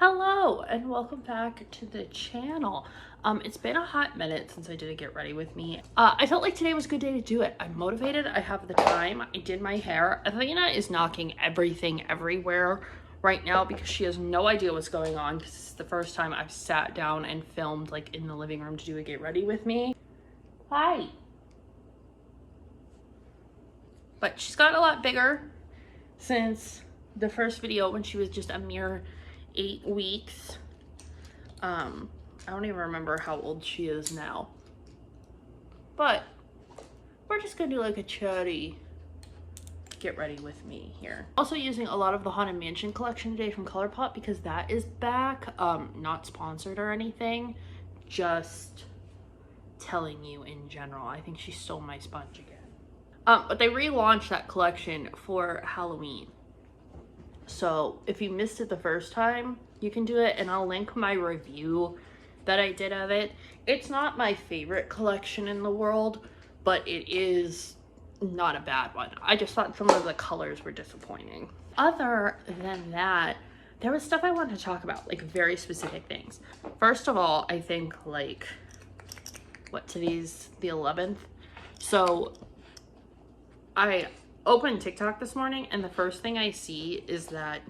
Hello and welcome back to the channel. It's been a hot minute since I did a get ready with me. I felt like today was a good day to do it. I'm motivated, I have the time, I did my hair. Athena is knocking everything everywhere right now because she has no idea what's going on because it's the first time I've sat down and filmed like in the living room to do a get ready with me. Hi. But she's gotten a lot bigger since the first video when she was just a mere 8 weeks. I don't even remember how old she is now, but we're just gonna do like a chatty get ready with me here. Also using a lot of the Haunted Mansion collection today from Colourpop because that is back. Not sponsored or anything, just telling you in general. I think she stole my sponge again. But they relaunched that collection for Halloween. So if you missed it the first time, you can do it, and I'll link my review that I did of it. It's not my favorite collection in the world, but it is not a bad one. I just thought some of the colors were disappointing. Other than that, there was stuff I wanted to talk about, like very specific things. First of all, I think like, what, today's the 11th? So I opened TikTok this morning and the first thing I see is that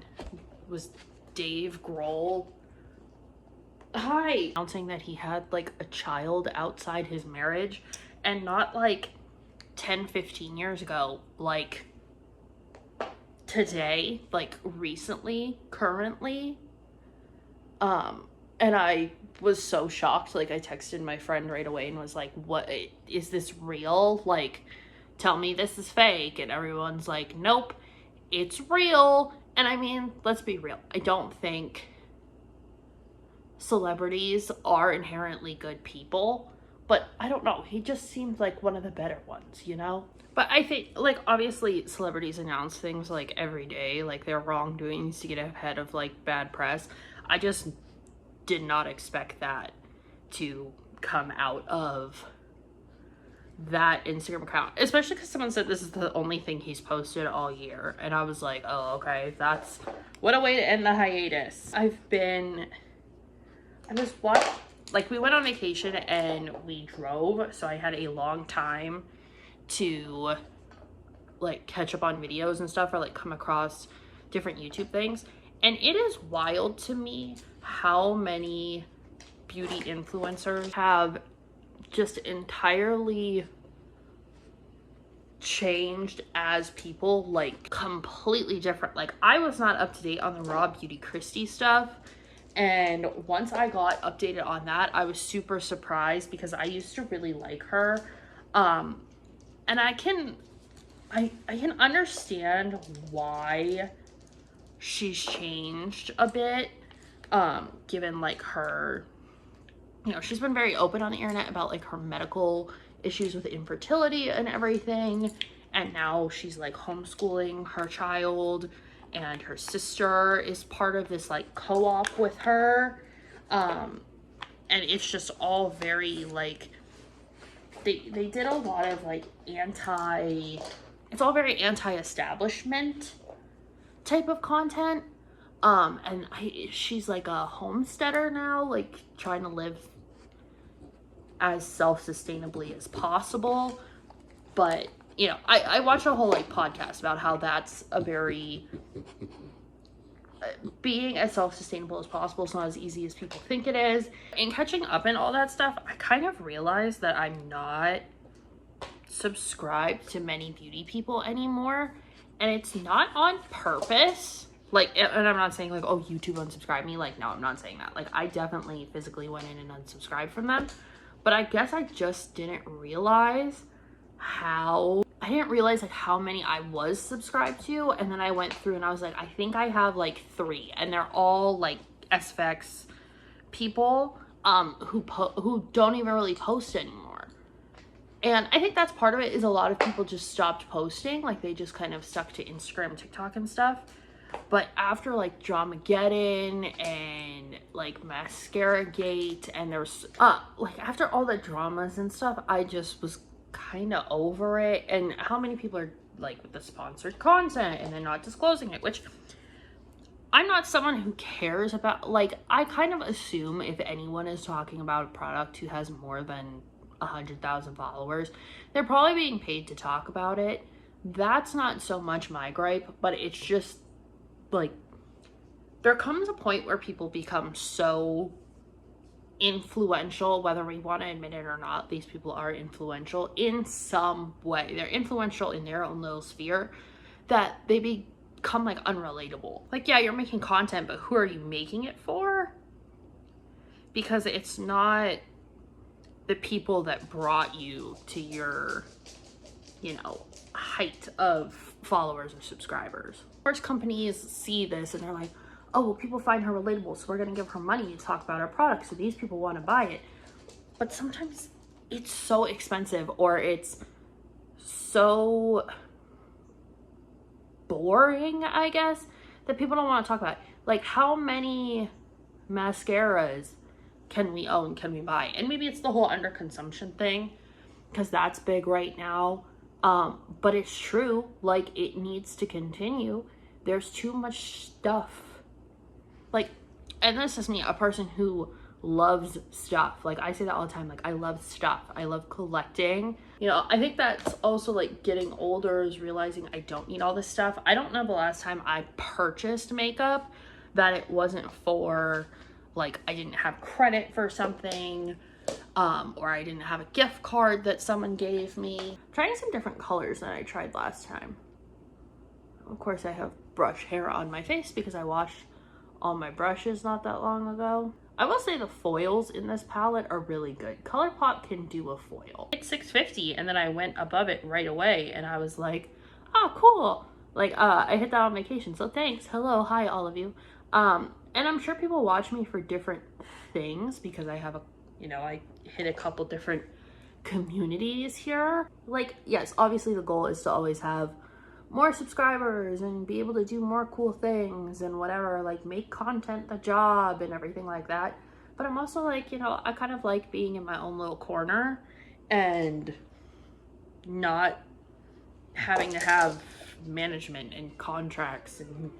was Dave Grohl announcing that he had like a child outside his marriage, and not like 10-15 years ago, like today, like recently, currently. And I was so shocked. Like I texted my friend right away and was like, what, is this real? Like, tell me this is fake. And everyone's like, nope, it's real. And I mean, let's be real, I don't think celebrities are inherently good people, but I don't know, he just seems like one of the better ones, you know? But I think, like, obviously celebrities announce things like every day, like their wrongdoings to get ahead of like bad press. I just did not expect that to come out of that Instagram account, especially because someone said this is the only thing he's posted all year, and I was like, oh, okay, that's what a way to end the hiatus. I was like, we went on vacation and we drove, so I had a long time to like catch up on videos and stuff, or like come across different YouTube things. And it is wild to me how many beauty influencers have just entirely changed as people, like completely different. Like I was not up to date on the Raw Beauty Christie stuff, and once I got updated on that, I was super surprised because I used to really like her. And I can understand why she's changed a bit, given like her, you know, she's been very open on the internet about like her medical issues with infertility and everything. And now she's like homeschooling her child, and her sister is part of this like co-op with her. And it's just all very like, they did a lot of like it's all very anti-establishment type of content. And she's like a homesteader now, like trying to live as self-sustainably as possible. But you know, I watched a whole like podcast about how that's a very being as self-sustainable as possible is not as easy as people think it is. And catching up and all that stuff, I kind of realized that I'm not subscribed to many beauty people anymore, and it's not on purpose. Like, and I'm not saying like, oh, YouTube unsubscribed me. Like, no, I'm not saying that. Like, I definitely physically went in and unsubscribed from them. But I guess I just didn't realize like how many I was subscribed to. And then I went through and I was like, I think I have like 3, and they're all like SFX people who don't even really post anymore. And I think that's part of it, is a lot of people just stopped posting. Like they just kind of stuck to Instagram, TikTok and stuff. But after like Dramageddon and like Mascara Gate, and there's like after all the dramas and stuff, I just was kind of over it. And how many people are like with the sponsored content and then not disclosing it, which I'm not someone who cares about, like, I kind of assume if anyone is talking about a product who has more than 100,000 followers, they're probably being paid to talk about it. That's not so much my gripe, but it's just, like, there comes a point where people become so influential, whether we want to admit it or not. These people are influential in some way. They're influential in their own little sphere, that they become like unrelatable. Like, yeah, you're making content, but who are you making it for? Because it's not the people that brought you to your, you know, height of followers or subscribers. Of course, companies see this and they're like, oh, well, people find her relatable, so we're gonna give her money to talk about our product, so these people want to buy it. But sometimes it's so expensive, or it's so boring, I guess, that people don't want to talk about it. Like, how many mascaras can we own, can we buy? And maybe it's the whole underconsumption thing, because that's big right now. But it's true, like, it needs to continue. There's too much stuff. Like, and this is me, a person who loves stuff. Like, I say that all the time. Like, I love stuff. I love collecting. You know, I think that's also, like, getting older is realizing I don't need all this stuff. I don't know the last time I purchased makeup that it wasn't for, like, I didn't have credit for something, or I didn't have a gift card that someone gave me. I'm trying some different colors than I tried last time. Of course, I have brush hair on my face because I washed all my brushes not that long ago. I will say the foils in this palette are really good. Colourpop can do a foil. It's $6.50, and then I went above it right away, and I was like, oh, cool. Like, I hit that on vacation, so thanks. Hello, hi, all of you. And I'm sure people watch me for different things because I have a, you know, I hit a couple different communities here. Like, yes, obviously the goal is to always have more subscribers and be able to do more cool things and whatever, like make content the job and everything like that. But I'm also like, you know, I kind of like being in my own little corner and not having to have management and contracts and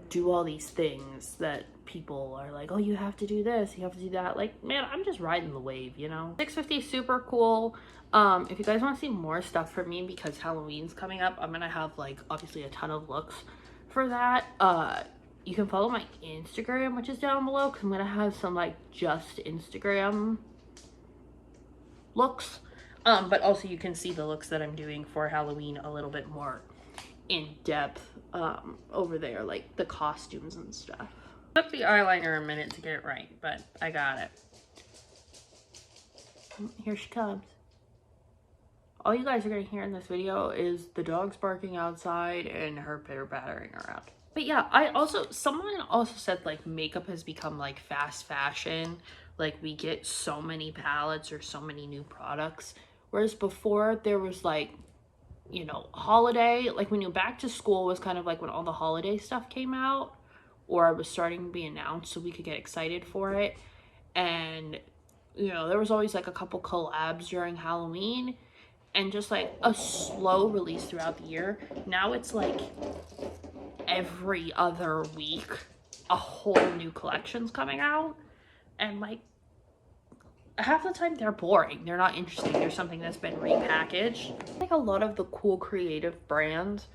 do all these things that people are like, oh, you have to do this, you have to do that. Like, man, I'm just riding the wave, you know. $6.50, super cool. If you guys want to see more stuff from me, because Halloween's coming up, I'm gonna have, like, obviously a ton of looks for that. You can follow my Instagram, which is down below, because I'm gonna have some, like, just Instagram looks. But also you can see the looks that I'm doing for Halloween a little bit more in depth over there, like the costumes and stuff. Took the eyeliner a minute to get it right, but I got it. Here she comes. All you guys are gonna hear in this video is the dogs barking outside and her pitter-pattering around. But yeah, someone also said, like, makeup has become, like, fast fashion. Like, we get so many palettes or so many new products. Whereas before, there was, like, you know, holiday, like, when you back to school was kind of like when all the holiday stuff came out, or it was starting to be announced so we could get excited for it. And, you know, there was always, like, a couple collabs during Halloween, and just, like, a slow release throughout the year. Now it's, like, every other week a whole new collection's coming out, and, like, half the time they're boring, they're not interesting, there's something that's been repackaged. Like, a lot of the cool creative brands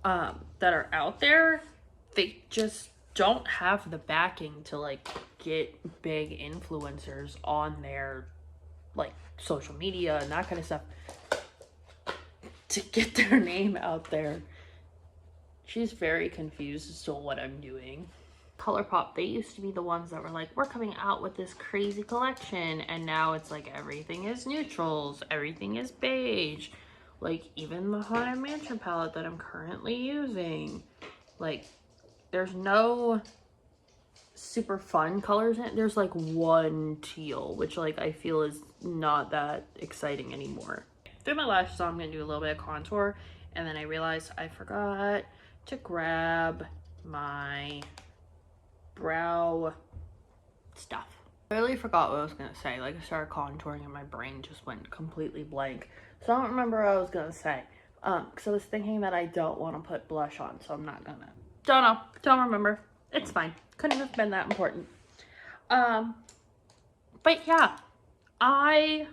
that are out there, they just don't have the backing to, like, get big influencers on their, like, social media and that kind of stuff to get their name out there. She's very confused as to what I'm doing. Colourpop, they used to be the ones that were like, we're coming out with this crazy collection, and now it's like everything is neutrals, everything is beige. Like, even the Haunted Mansion palette that I'm currently using, like, there's no super fun colors in it. There's, like, one teal, which, like, I feel is not that exciting anymore. Through my lashes on, I'm gonna do a little bit of contour, and then I realized I forgot to grab my brow stuff. I really forgot what I was gonna say. Like, I started contouring and my brain just went completely blank, so I don't remember what I was gonna say. Because I was thinking that I don't want to put blush on, so I'm not gonna. Don't know, don't remember. It's fine. Couldn't have been that important. But yeah, I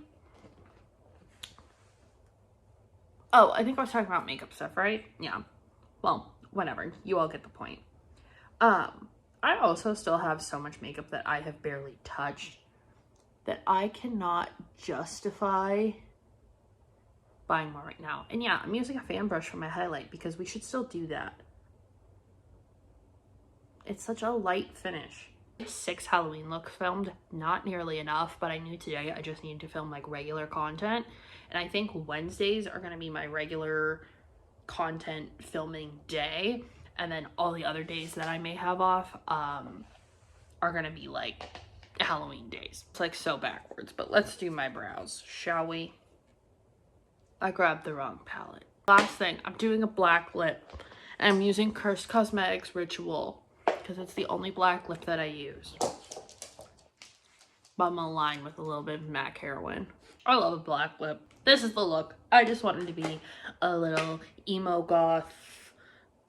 think I was talking about makeup stuff, right? Yeah. Well, whatever. You all get the point. I also still have so much makeup that I have barely touched that I cannot justify buying more right now. And yeah, I'm using a fan brush for my highlight because we should still do that. It's such a light finish. 6 Halloween looks filmed, not nearly enough, but I knew today I just needed to film like regular content. And I think Wednesdays are gonna be my regular content filming day. And then all the other days that I may have off are gonna be like Halloween days. It's like so backwards, but let's do my brows, shall we? I grabbed the wrong palette. Last thing, I'm doing a black lip and I'm using Cursed Cosmetics Ritual because it's the only black lip that I use. But I'm aligned with a little bit of MAC heroin. I love a black lip. This is the look. I just wanted to be a little emo goth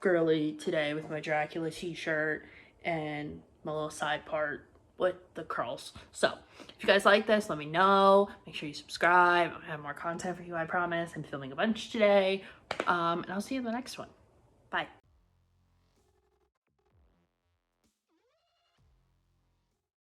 girly today with my Dracula t-shirt and my little side part with the curls. So if you guys like this, let me know. Make sure you subscribe. I have more content for you, I promise. I'm filming a bunch today. And I'll see you in the next one. Bye.